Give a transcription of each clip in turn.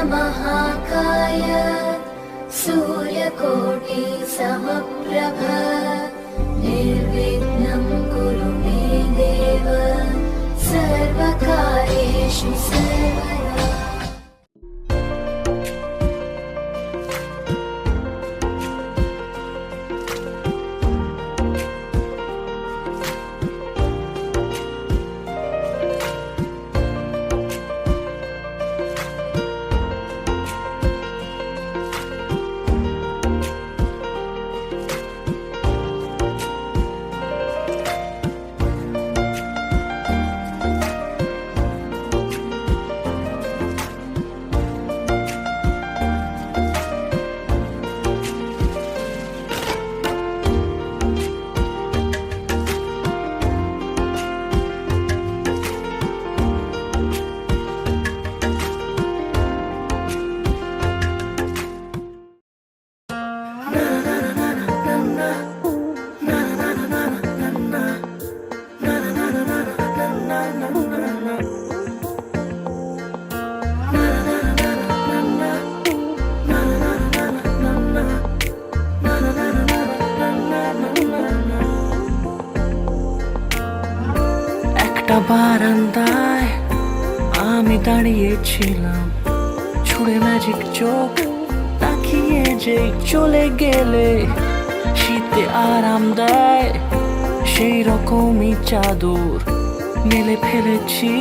महाकाय सूर्यकोटि समप्रभ निर्विघ्नं कुरु मे देव सर्वकार्येषु सर्वदा। বারান্দায় আমি দাঁড়িয়েছিলাম, ছুঁড়ে ম্যাজিক চোখ তাকিয়ে যে চলে গেলে শীতে আরাম দেয় সেই রকমই চাদর মেলে ফেলেছি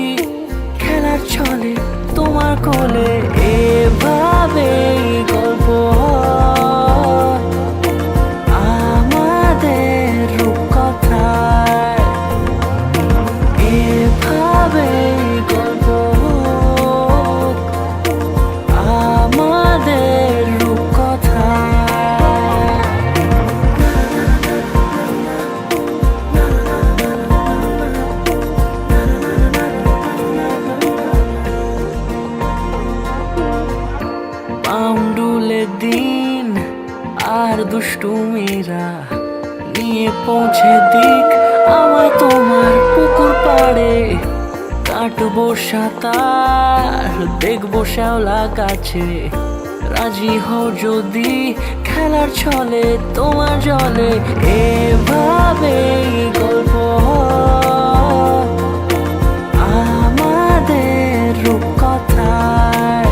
খেলার ছলে তোমার কোলে। এভাবেই গল্প আমাদের রূপকথায়, এভাবেই গল্প আমাদের রূপকথায়। পাউন্ডুলে দিন আর দুষ্টুমিরা নিয়ে পৌঁছে দিক আমায় তোমার পুকুর পাড়ে। কাটবো সাঁতার, দেখবো শ্যাওলা গাছে, রাজি হও যদি খেলার ছলে তোমার জলে। এভাবেই গল্প আমাদের রূপকথায়,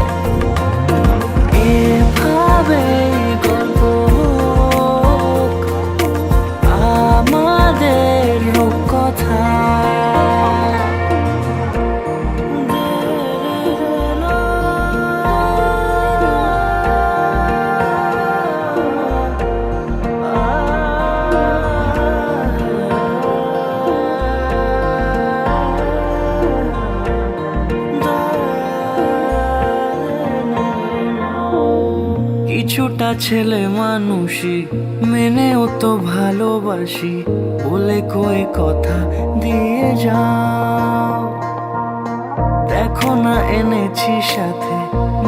এভাবেই গল্প আমাদের রূপকথায়। কিছুটা ছেলে মানুষই মেনেও তো ভালোবাসি, বলে কয়ে কথা দিয়ে যাও। দেখো না এনেছি সাথে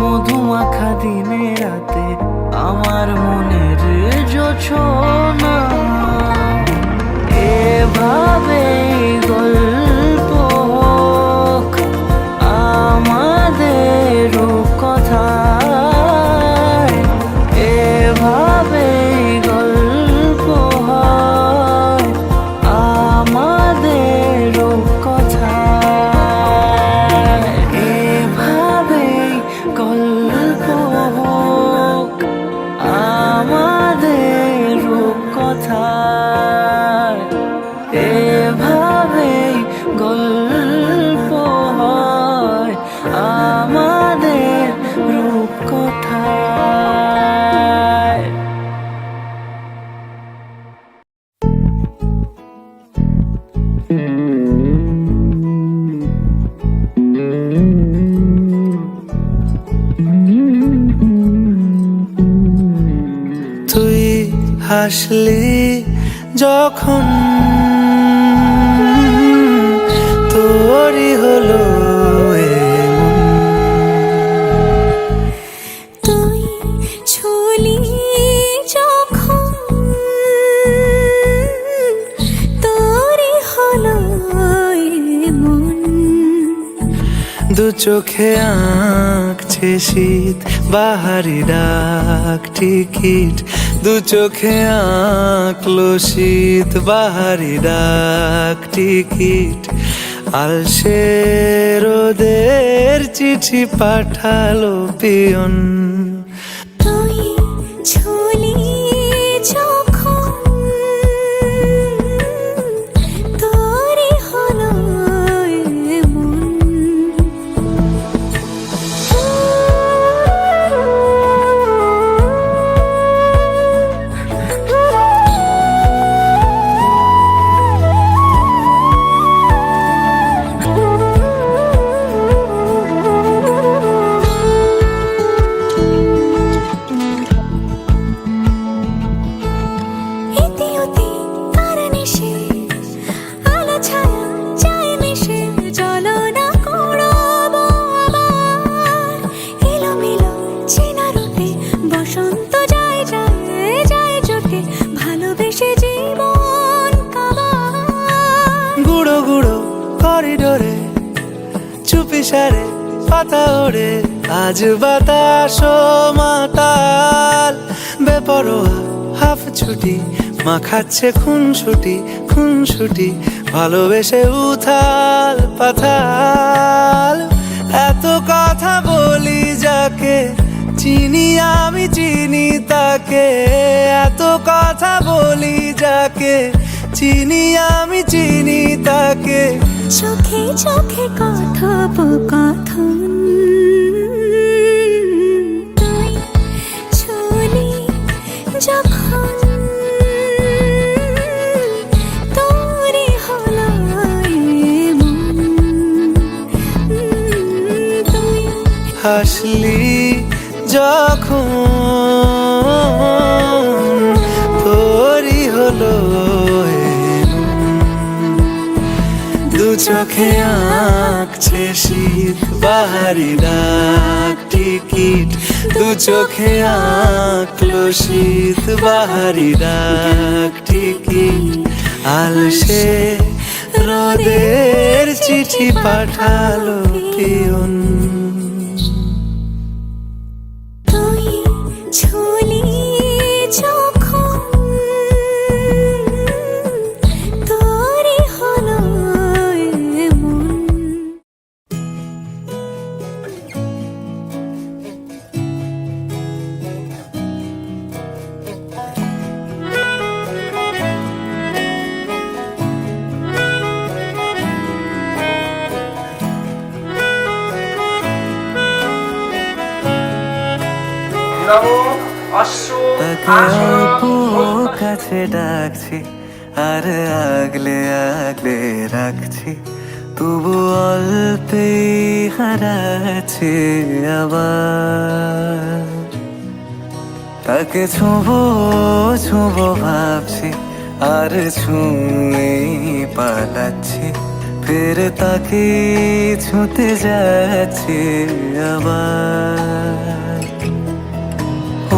মধুমাখা দিনে রাতে আমার মনের জোছনা। এভাবেই গল্প আমাদের রূপকথায়, এভাবেই গল্প হয় আমাদের রূপকথায়, এভাবেই গল্প হোক আমাদের রূপকথায়, এভাবেই গল্প হয় আমাদের রূপকথায়। তুই হাসলি যখন তোরই হলো এমন, তুই ছুলি যখন তোরই হলো এমন। দু চোখে আঁখ আঁকছে শীত বাহারি ডাক টিকিট দু চোখে আঁকলো শীত বাহারি ডাক টিকিট আলসে রোদের চিঠি পাঠালো পিয়ন তুই ঝুলি যখন তোরই হলো এমন। ইতি অতি কার নেশে, আলো ছায়া যায় মিশে, চলো না কুড়াবো আবার। এলোমেলো চেনা রূপে বসন্ত যায় যায় যায় জোটে, ভালোবেসে জীবন কাবার। গুঁড়ো গুঁড়ো করিডোরে চুপি সারে পাতা ওড়ে আজ বাতাস মাতাল বেপরোয়া হাফ ছুটি মাখাচ্ছে খুনসুটি ভালোবেসে উথাল পাথাল এত কথা বলি যাকে চিনি আমি চিনি তাকে এত কথা বলি যাকে চিনি আমি চিনি তাকে চোখে চোখে কথোপকথন তুই ঝুলি যখন তোরই হলো এমন। তুই হাসলি যখন তোরই হলো দু চোখে আঁকছে শীত বাহারি ডাক টিকিট দু চোখে আঁকলো শীত বাহারি ডাক টিকিট আলসে রোদের চিঠি পাঠালো পিয়ন তুই ঝুলি যখন তোরই হলো এমন। তাকে অল্প কাছে ডাকছি আর আগলে আগলে রাখছি তবু অল্পে হারাচ্ছে আবার তাকে ছোঁবো ছোঁবো ভাবছি আর ছুঁয়ে পালাচ্ছি ফের তাকে ছুঁতে যাচ্ছে আবার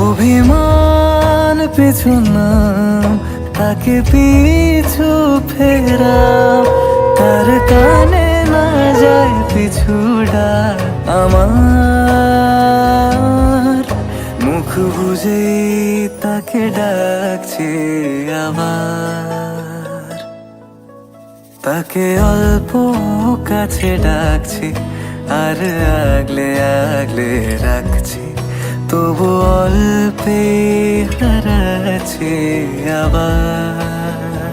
অভিমান পিছু নাম তাকে পিছু ফেরাও তার কানে না যায় পিছুডা আমার মুখ বুঝে তাকে ডাকছে আবার তাকে অল্প কাছে ডাকছি আর আগলে আগলে রাখছি তবু অল্পে হারাচ্ছে আবার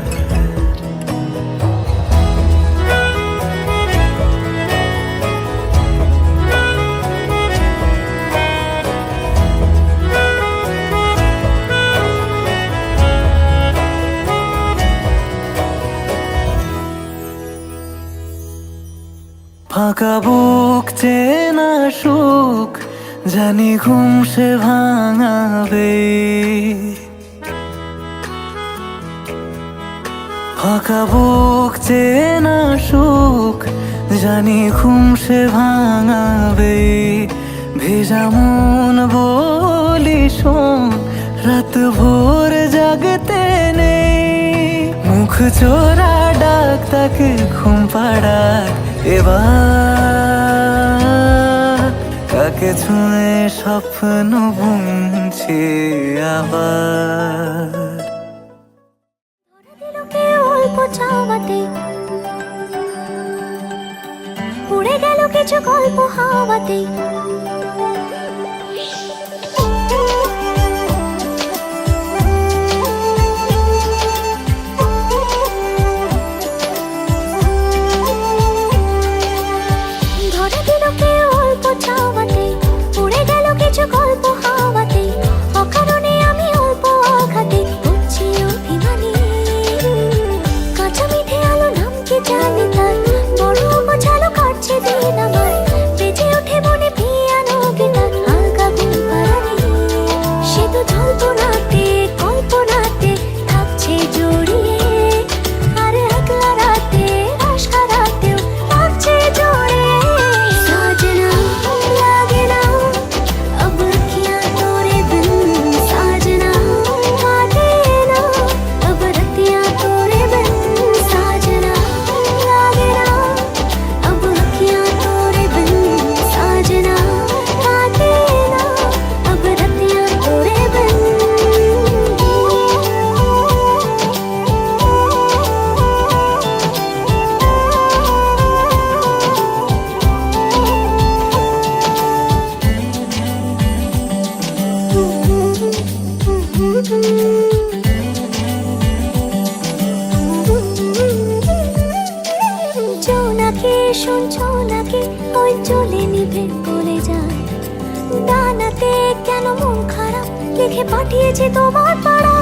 ফাঁকা বুক চেনা সুখ জানি ঘুম সে ভাঙাবে ফাঁকা বুক চেনা সুখ জানি ঘুম সে ভাঙাবে ভেজা মন বলি শোন রাত ভোর জাগতে নেই মুখ চোরা ডাক তাকে ঘুম পাড়াক এবার তাকে ছুঁয়ে স্বপ্ন বুনছি আবার। ধরা দিল কে অল্প চাওয়াতে, উড়ে গেল কিছু গল্প হাওয়াতে। ধরা দিল কে অল্প চাওয়াতে, উড়ে গেল কিছু গল্প হাওয়াতে। অকারণে আমি অল্প আঘাতে হচ্ছি অভিমানী। কাঁচা মিঠে আলো নাম কি জানি তার, বড় গোছালো কাটছে দিন আমার। বেজে ওঠে মনে পিয়ানো গিটার, হালকা ঘুম পাড়ানি। সে তো জল্পনাতে কল্পনাতে থাকছে জড়িয়ে, আর একলা রাতে আশকা রাতেও থাকছে জড়িয়ে। সাজনা লাগে না अब अखियाँ तोरे बिन, साजना काटे ना अब रतियाँ तोरे बिन। साजना लागे ना अब अखियाँ तोरे बिन, साजना काटे ना अब रतियाँ तोरे बिन। জোনাকি শুনছো নাকি ওই চলে নিভে বলে যায়। ডানাতে কেন মন খারাপ লিখে পাঠিয়েছে তোমার পাড়া।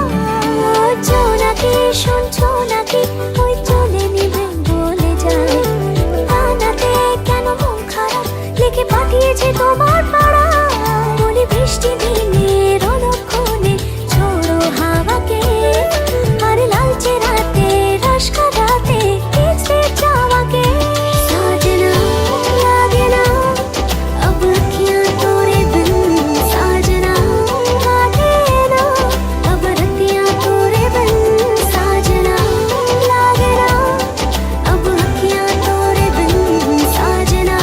জোনাকি শুনছো নাকি ওই চলে নিভে বলে যায়। ডানাতে কেন মন খারাপ লিখে পাঠিয়েছে তোমার পাড়া। বলি বৃষ্টি দিনে রণক্ষণে ছোড়ো হাওয়াকে, আর লালচে রাতে রস কাটাতে কিসে চাওয়াকে। साजना लागे ना अब अखियाँ तोरे बिन, साजना काटे ना अब रतियाँ तोरे बिन। साजना लागे ना अब अखियाँ तोरे बिन, साजना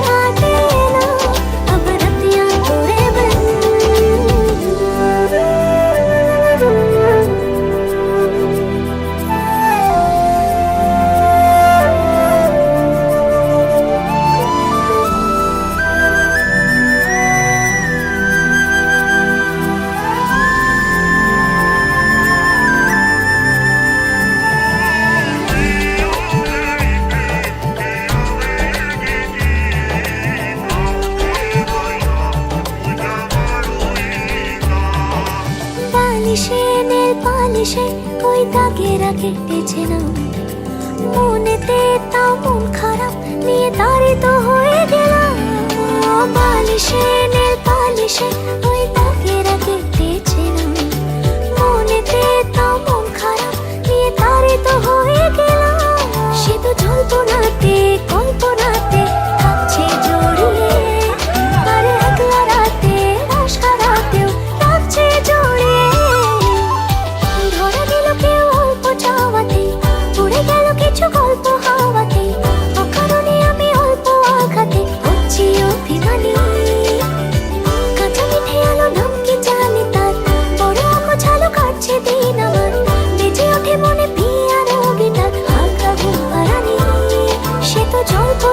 काटे ना अब रतियाँ तोरे बिन। পালিশে নীল পালিশে ওই দাগেরা কেটেছে না, মনেতে তাও মন খারাপ নিয়ে তাড়িত হয়ে গেলাম। পালিশে নীল পালিশে ওই দাগেরা কেটেছে না, মনেতে তাও মন খারাপ নিয়ে তাড়িত হয়ে গেলাম। সে তো জল্পনাতে কল্পনাতে থাকছে জড়িয়ে, আর একলা রাতে আশকা রাতেও থাকছে জড়িয়ে। ধরা দিল কেউ অল্প চাওয়াতে, উড়ে গেল কিছু গল্প হাওয়াতে। অকারণে আমি অল্প আঘাতে হচ্ছি অভিমানী। কাঁচা মিঠে আলো নাম কি জানি তার, বড় গোছালো কাটছে দিন আমার। বেজে ওঠে মনে পিয়ানো গিটার, হালকা ঘুম পাড়ানি। সে তো জল্প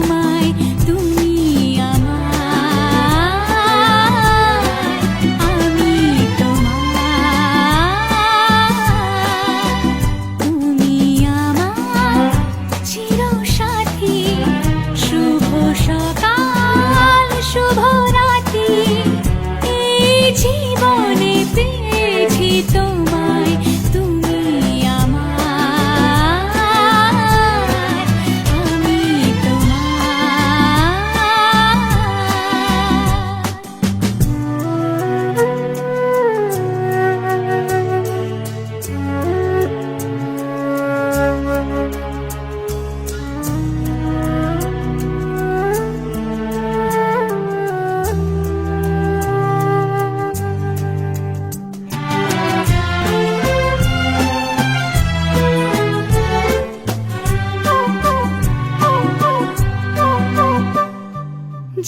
তোমায় তুমি আমার আমি তোমার তুমি আমার চিরসাথী শুভ সকাল শুভ রাত্রি এই জীবনে পেয়েছি তোমায় তুমি আমার আমি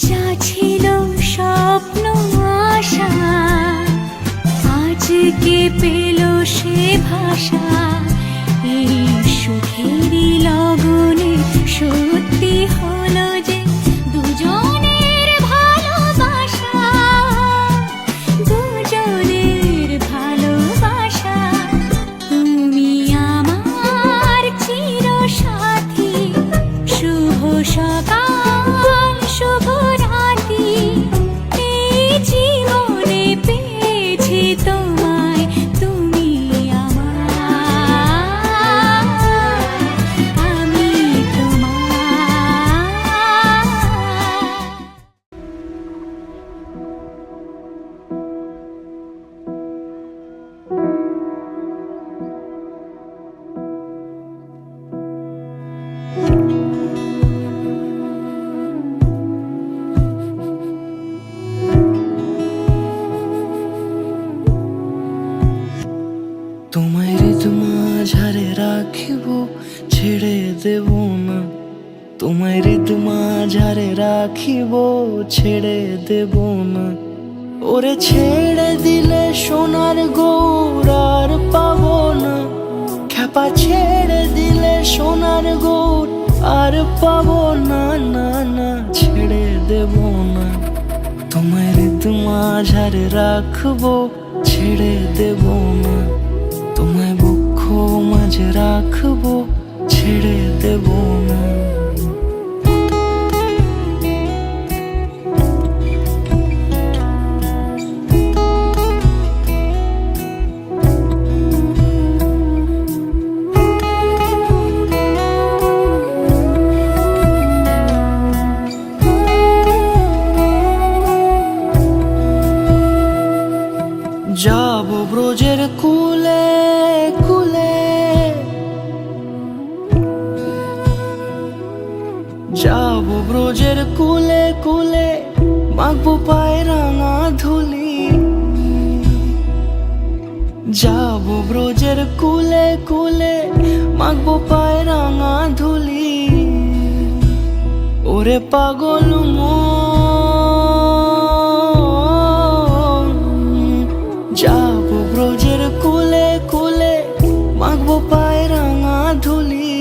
যা ছিল স্বপ্ন আশা আজকে পেল সে ভাষা এই সুখেরই লগনে সত্যি হলো যে দুজনের ভালোবাসা দুজনের ভালোবাসা তুমি আমার চিরসাথী শুভ সকাল শুভ রাত্রি এই জীবনে পেয়েছি তোমায় তুমি আমার আমি তোমার তোমায় হৃদ মাঝারে রাখিব ছেড়ে দেব না তোমায় হৃদ মাঝারে রাখিব ছেড়ে দেব না ওরে ছেড়ে দিলে সোনার গৌর আর পাবো না খ্যাপা ছেড়ে দিলে সোনার গৌর আর পাবো না না না ছেড়ে দেব না তোমায় হৃদ মাঝারে রাখবো ছেড়ে দেব না তোমায় বক্ষ মাঝে রাখবো ছেড়ে দেব না যাবো ব্রজের কুলে কুলে যাবো ব্রজের কুলে কুলে মাখবো পায়ে রাঙা ধুলি যাবো ব্রজের কুলে কুলে মাখবো পায়ে রাঙা ধুলি ওরে পাগল যাবো ব্রজের কুলে কুলে মাখবো পায়ে রাঙা ধুলি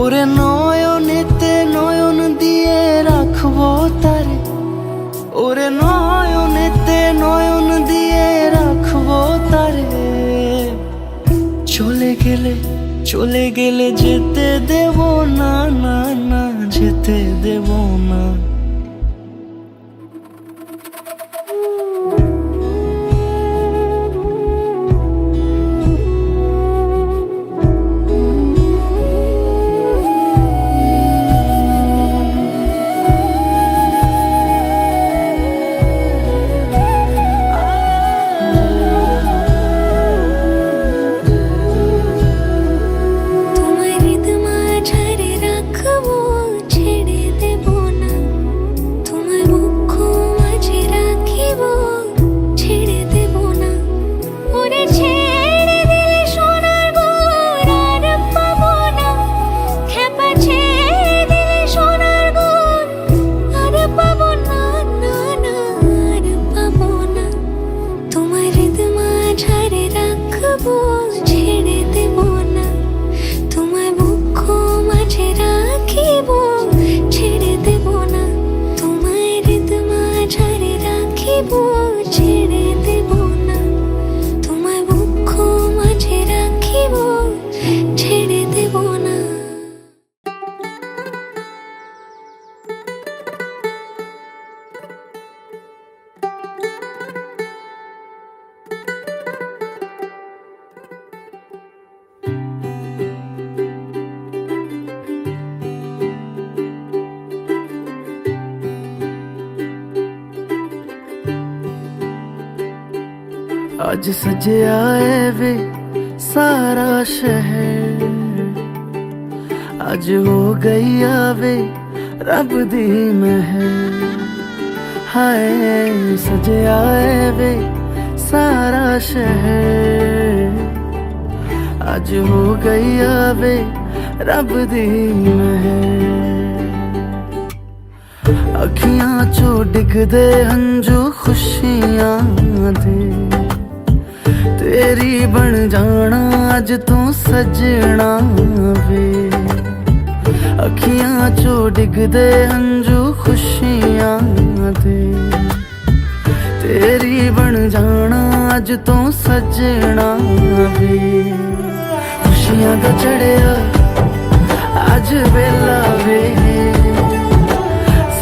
ওরে নয়নেতে নয়ন দিয়ে রাখবো তারে ওরে নয়নেতে নয়ন দিয়ে রাখবো তারে চলে গেলে যেতে দেব না না না যেতে দেব না তোমায় হৃদ মাঝারে রাখবো ছেড়ে দেব ਅੱਜ ਸਜਿਆ ਏ ਵੇ ਸਾਰਾ ਸ਼ਹਿਰ, ਅੱਜ ਹੋ ਗਈ ਆਵੇ ਰੱਬ ਦੀ ਮਹਿਰ। ਹਾਏ ਸਜਿਆ ਏ ਵੇ ਸਾਰਾ ਸ਼ਹਿਰ, ਅੱਜ ਹੋ ਗਈ ਆਵੇ ਰੱਬ ਦੀ ਮਹਿਰ। ਅੱਖੀਆਂ ਚੋਂ ਡਿੱਗਦੇ ਹੰਝੂ ਖੁਸ਼ੀਆਂ ਦੇ, ਤੇਰੀ ਬਣ ਜਾਣਾ ਅੱਜ ਤੋਂ ਸਜਣਾ ਵੇ। ਅੱਖੀਆਂ ਚੋਂ ਡਿੱਗਦੇ ਹੰਝੂ ਖੁਸ਼ੀਆਂ ਦੇ, ਤੇਰੀ ਬਣ ਜਾਣਾ ਅੱਜ ਤੋਂ ਸਜਣਾ ਵੇ। ਖੁਸ਼ੀਆਂ ਦਾ ਚੜਿਆ ਅੱਜ ਵੇਲਾ ਵੇ,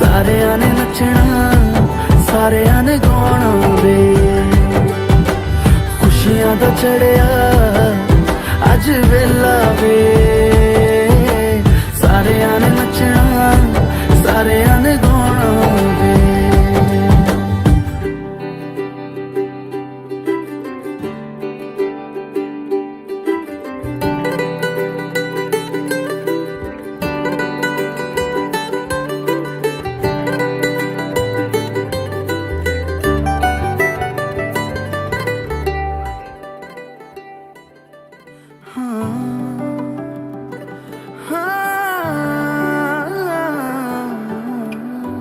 ਸਾਰਿਆਂ ਨੇ ਨੱਚਣਾ ਸਾਰਿਆਂ ਨੇ ਗਾਉਣਾ ਵੇ। ਖੁਸ਼ੀਆਂ ਦਾ ਚੜਿਆ ਅੱਜ ਵੇਲਾ ਵੇ, ਸਾਰਿਆਂ ਨੇ ਨੱਚਣਾ ਸਾਰਿਆਂ ਨੇ ਗਾਉਣਾ ਵੇ।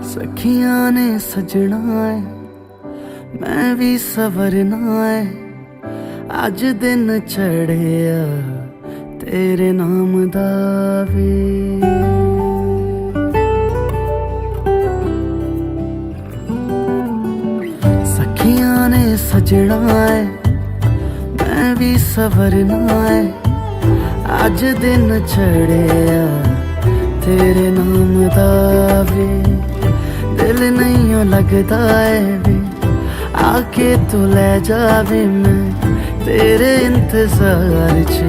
ਸਖੀਆਂ ਨੇ ਸਜਣਾ ਏ, ਮੈਂ ਵੀ ਸਵਰਨਾ ਏ। ਅੱਜ ਦਿਨ ਚੜਿਆ ਤੇਰੇ ਨਾਮ ਦਾ ਵੇ। ਸਖੀਆਂ ਨੇ ਸਜਣਾ ਏ, ਮੈਂ ਵੀ ਸਵਰਨਾ ਏ। ਅੱਜ ਦਿਨ ਚੜਿਆ ਤੇਰੇ ਨਾਮ ਦਾ ਵੇ। ਦਿਲ ਨਹੀਂ ਲੱਗਦਾ ਏ ਵੇ, ਆਕੇ ਤੂੰ ਲੈ ਜਾਵੇ। ਮੈਂ ਤੇਰੇ ਇੰਤਜ਼ਾਰ ਚ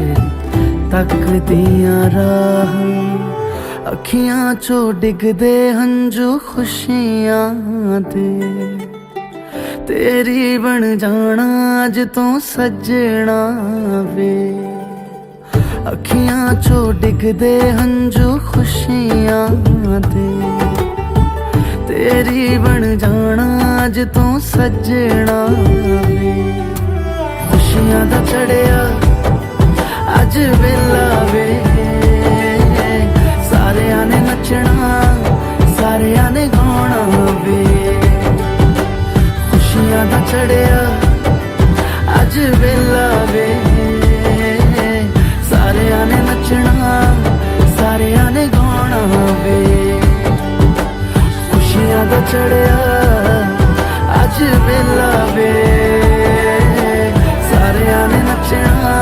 ਤੱਕਦੀਆਂ ਰਾਹਾਂ, ਅੱਖੀਆਂ ਚੋਂ ਡਿੱਗਦੇ ਹੰਝੂ ਖੁਸ਼ੀਆਂ ਦੇ, ਤੇਰੀ ਬਣ ਜਾਣਾ ਅੱਜ ਤੋਂ ਸਜਣਾ ਵੇ। ਅੱਖੀਆਂ ਚੋਂ ਡਿੱਗਦੇ ਹੰਝੂ ਖੁਸ਼ੀਆਂ ਦੇ, ਤੇਰੀ ਬਣ ਜਾਣਾ ਅੱਜ ਤੋਂ ਸਜਣਾ ਵੇ। ਖੁਸ਼ੀਆਂ ਦਾ ਚੜਿਆ ਅੱਜ ਵੇਲਾ ਵੇ, ਸਾਰਿਆਂ ਨੇ ਨੱਚਣਾ ਸਾਰਿਆਂ ਨੇ ਗਾਉਣਾ ਵੇ। ਖੁਸ਼ੀਆਂ ਦਾ ਚੜਿਆ ਅੱਜ ਵੇਲਾ ਵੇ, ਸਾਰਿਆਂ ਨੇ ਨੱਚਣਾ ਸਾਰਿਆਂ ਨੇ ਗਾਉਣਾ ਵੇ। ਖੁਸ਼ੀਆਂ ਦਾ ਚੜਿਆ ਅੱਜ ਵੇਲਾ ਵੇ, ਸਾਰਿਆਂ ਨੇ ਨੱਚਣਾ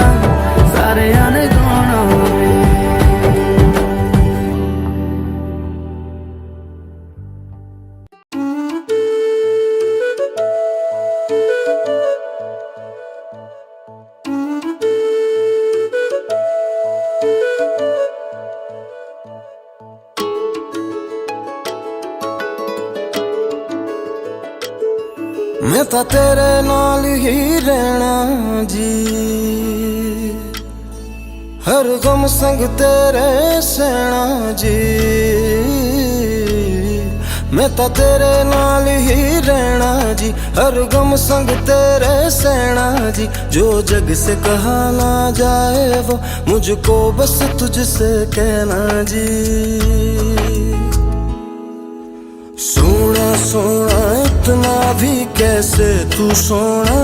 ਸਾਰਿਆਂ ਨੇ ਗਾਉਣਾ ਵੇ। मैं तो तेरे नाल ही रहना जी, हर गम संग तेरे सहना जी। मैं तो तेरे नाल ही रहना जी, हर गम संग तेरे सहना जी। जो जग से कहा ना जाए वो मुझको बस तुझसे कहना जी। सोना सोना इतना भी कैसे तू सोना,